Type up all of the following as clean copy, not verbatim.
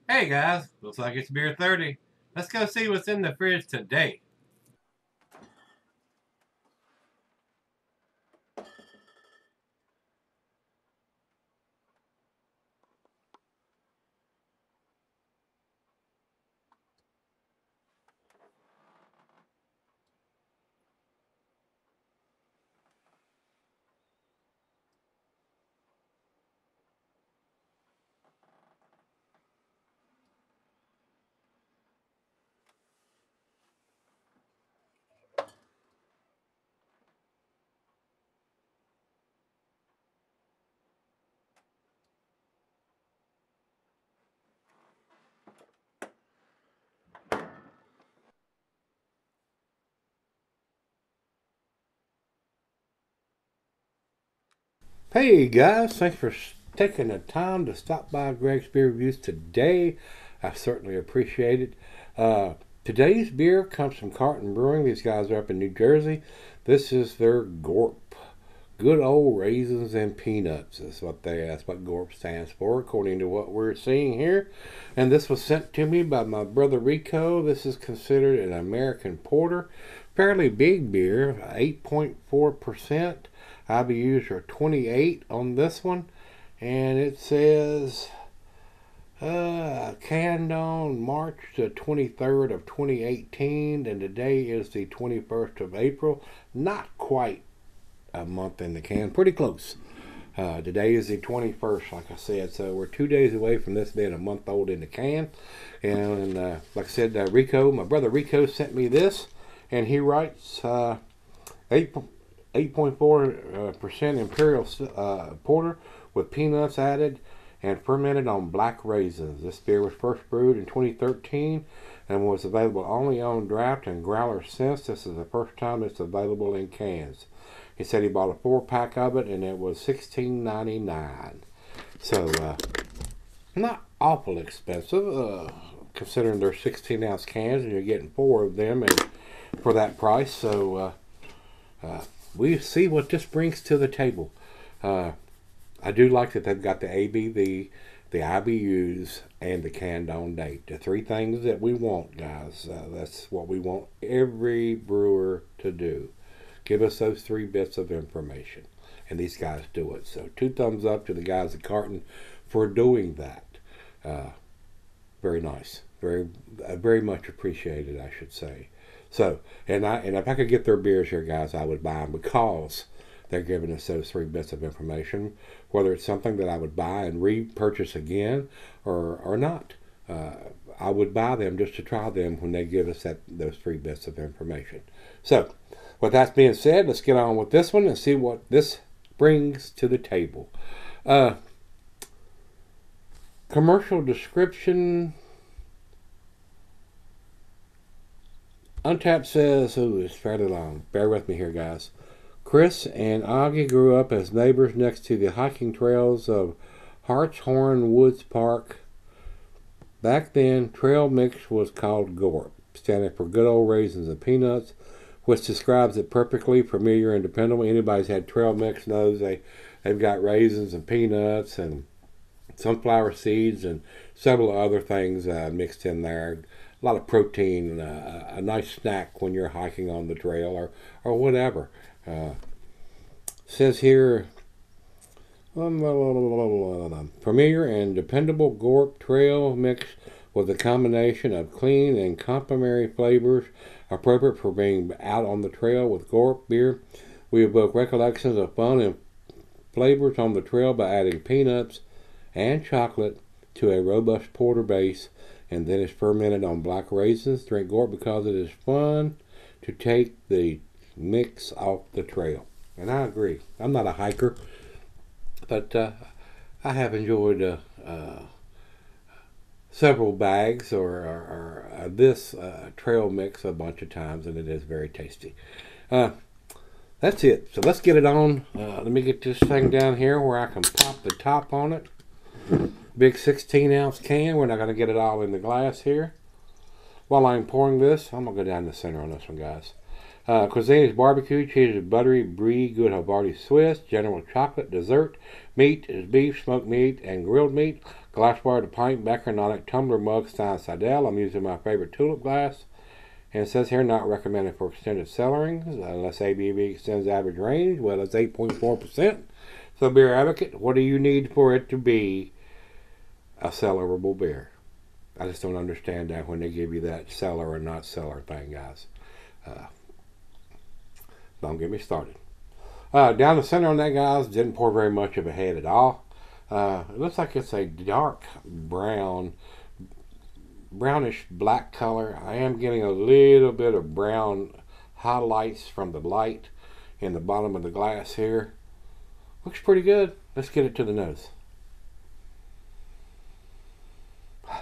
Hey guys, looks like it's beer 30. Let's go see what's in the fridge today. Hey guys, thanks for taking the time to stop by Gregsbeerreviews today. I certainly appreciate it. Today's beer comes from Carton Brewing. These guys are up in New Jersey. This is their G.O.R.P. Good old raisins and peanuts is what that's what G.O.R.P stands for, according to what we're seeing here. And this was sent to me by my brother Rico. This is considered an American porter. Fairly big beer, 8.4%. IBUs are 28 on this one, and it says canned on March the 23rd of 2018, and today is the 21st of April. Not quite a month in the can, pretty close. Today is the 21st, like I said, so we're 2 days away from this being a month old in the can. And like I said, my brother Rico sent me this, and he writes 8.4% Imperial Porter with peanuts added and fermented on black raisins. This beer was first brewed in 2013 and was available only on draft and growler since. This is the first time it's available in cans. He said he bought a 4-pack of it and it was $16.99. So, not awful expensive, considering they're 16-ounce cans and you're getting 4 of them and for that price. So, we see what this brings to the table. I do like that they've got the ABV, the IBUs, and the canned on date. The 3 things that we want, guys. That's what we want every brewer to do. Give us those 3 bits of information. And these guys do it. So 2 thumbs up to the guys at Carton for doing that. Very nice. Very much appreciated, I should say. So, and if I could get their beers here, guys, I would buy them because they're giving us those 3 bits of information. Whether it's something that I would buy and repurchase again or not, I would buy them just to try them when they give us those 3 bits of information. So, with that being said, let's get on with this one and see what this brings to the table. Commercial description. Untapped says, it's fairly long. Bear with me here, guys. Chris and Augie grew up as neighbors next to the hiking trails of Hartshorn Woods Park. Back then, trail mix was called G.O.R.P, standing for Good Old Raisins and Peanuts, which describes it perfectly, familiar and dependable. Anybody's had trail mix knows they've got raisins and peanuts and sunflower seeds and several other things mixed in there. A lot of protein, a nice snack when you're hiking on the trail or whatever. Says here, familiar and dependable G.O.R.P trail mix with a combination of clean and complementary flavors appropriate for being out on the trail with G.O.R.P beer. We evoke recollections of fun and flavors on the trail by adding peanuts and chocolate to a robust porter base, and then it's fermented on black raisins. Drink G.O.R.P because it is fun to take the mix off the trail. And I agree. I'm not a hiker, but I have enjoyed several bags or this trail mix a bunch of times, and it is very tasty. That's it. So let's get it on. Let me get this thing down here where I can pop the top on it. Big 16-ounce can. We're not going to get it all in the glass here. While I'm pouring this, I'm going to go down the center on this one, guys. Cuisine is barbecue, cheese is buttery, brie, good Havarti Swiss, general chocolate, dessert, meat is beef, smoked meat, and grilled meat. Glassware to pint, Becker, Nonic, tumbler, mug, Stein, Sidel. I'm using my favorite tulip glass. And it says here, not recommended for extended cellarings unless ABV extends average range. Well, it's 8.4%. So, Beer Advocate, what do you need for it to be a cellarable beer? I just don't understand that when they give you that cellar or not cellar thing, guys. Don't get me started. Down the center on that, guys, didn't pour very much of a head at all. It looks like it's a dark brown, brownish black color. I am getting a little bit of brown highlights from the light in the bottom of the glass here. Looks pretty good. Let's get it to the nose.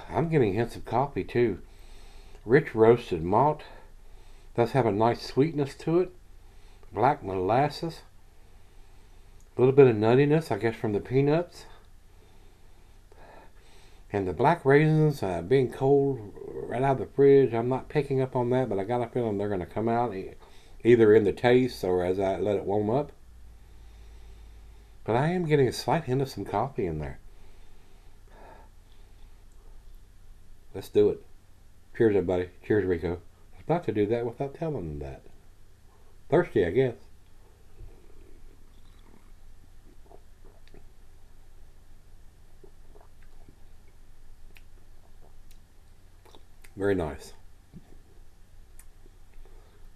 I'm getting hints of coffee too. Rich roasted malt. Does have a nice sweetness to it. Black molasses. A little bit of nuttiness, I guess, from the peanuts. And the black raisins, being cold right out of the fridge, I'm not picking up on that, but I got a feeling they're going to come out either in the taste or as I let it warm up. But I am getting a slight hint of some coffee in there. Let's do it. Cheers, everybody. Cheers, Rico. I was about to do that without telling them that. Thirsty, I guess. Very nice.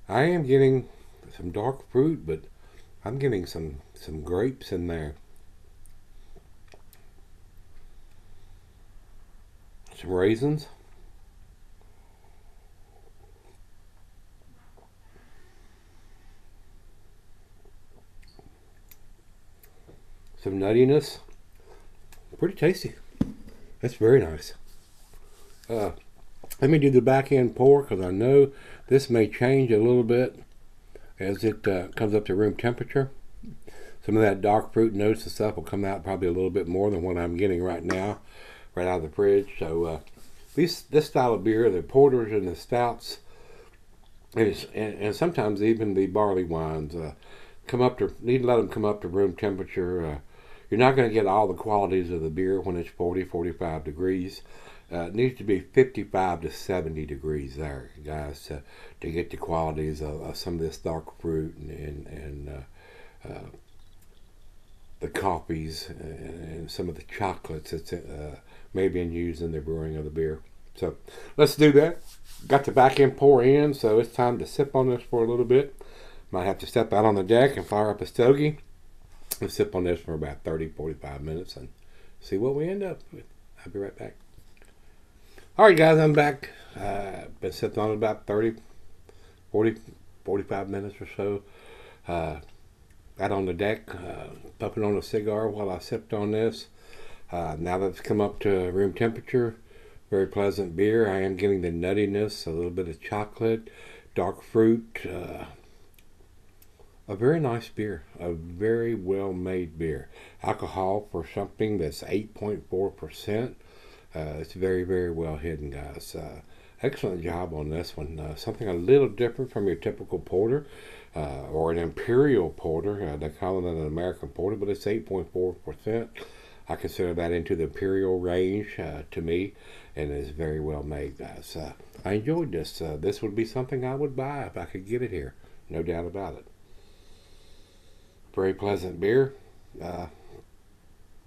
I am getting some dark fruit, but I'm getting some grapes in there. Some raisins. Some nuttiness. Pretty tasty. That's very nice. Let me do the back end pour because I know this may change a little bit as it comes up to room temperature. Some of that dark fruit notes and stuff will come out probably a little bit more than what I'm getting right now, right out of the fridge. So this style of beer, the porters and the stouts, and sometimes even the barley wines, need to let them come up to room temperature. You're not going to get all the qualities of the beer when it's 40-45 degrees. It needs to be 55 to 70 degrees there, guys, to get the qualities of some of this dark fruit and the coffees and some of the chocolates that's maybe used in the brewing of the beer. So let's do that. Got the back end pour in, so it's time to sip on this for a little bit. Might have to step out on the deck and fire up a stogie and sip on this for about 30-45 minutes and see what we end up with. I'll be right back. Alright guys, I'm back. Been sipping on it about 30, 40, 45 minutes or so. Out on the deck, puffing on a cigar while I sipped on this. Now that it's come up to room temperature, very pleasant beer. I am getting the nuttiness, a little bit of chocolate, dark fruit. A very nice beer, a very well made beer. Alcohol for something that's 8.4%. It's very, very well hidden, guys. Excellent job on this one. Something a little different from your typical porter or an imperial porter. They call it an American porter, but it's 8.4%. I consider that into the imperial range to me, and it's very well made, guys. I enjoyed this. This would be something I would buy if I could get it here. No doubt about it. Very pleasant beer.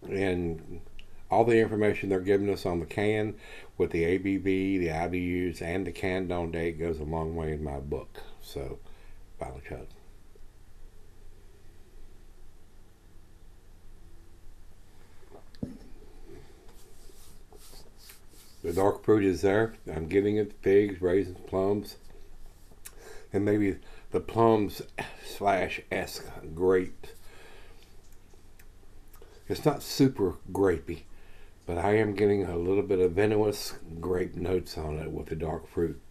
And all the information they're giving us on the can with the ABV, the IBUs, and the can on date goes a long way in my book. So, final chug. The dark fruit is there. I'm getting it figs, raisins, plums, and maybe the plums /esque grape. It's not super grapey, but I am getting a little bit of venomous grape notes on it with the dark fruit.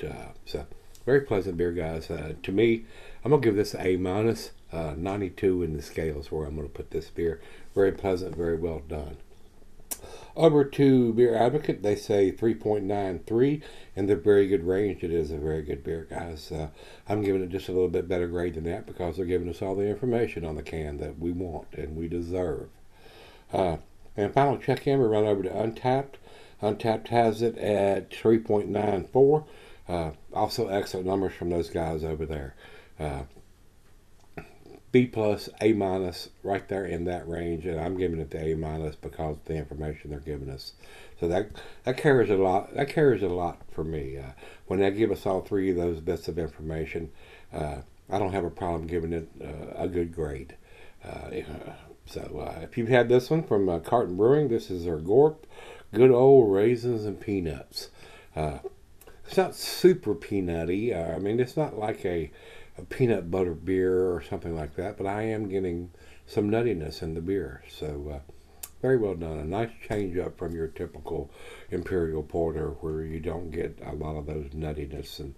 So very pleasant beer, guys. To me, I'm gonna give this an A-. 92 in the scale is where I'm gonna put this beer. Very pleasant, very well done. Over to Beer Advocate, they say 3.93, and they're very good range. It is a very good beer, guys. I'm giving it just a little bit better grade than that because they're giving us all the information on the can that we want and we deserve. And final check-in, we run over to Untapped. Untapped has it at 3.94. Also excellent numbers from those guys over there. B plus, A minus, right there in that range, and I'm giving it the A minus because of the information they're giving us. So that carries a lot. That carries a lot for me. When they give us all three of those bits of information, I don't have a problem giving it a good grade. So if you've had this one from Carton Brewing, this is their G.O.R.P. Good old raisins and peanuts. It's not super peanutty. I mean, it's not like a peanut butter beer or something like that, but I am getting some nuttiness in the beer. So very well done. A nice change up from your typical imperial porter where you don't get a lot of those nuttiness and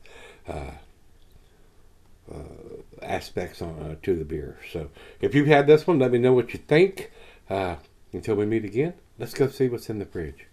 aspects to the beer. So if you've had this one, let me know what you think. Until we meet again, let's go see what's in the fridge.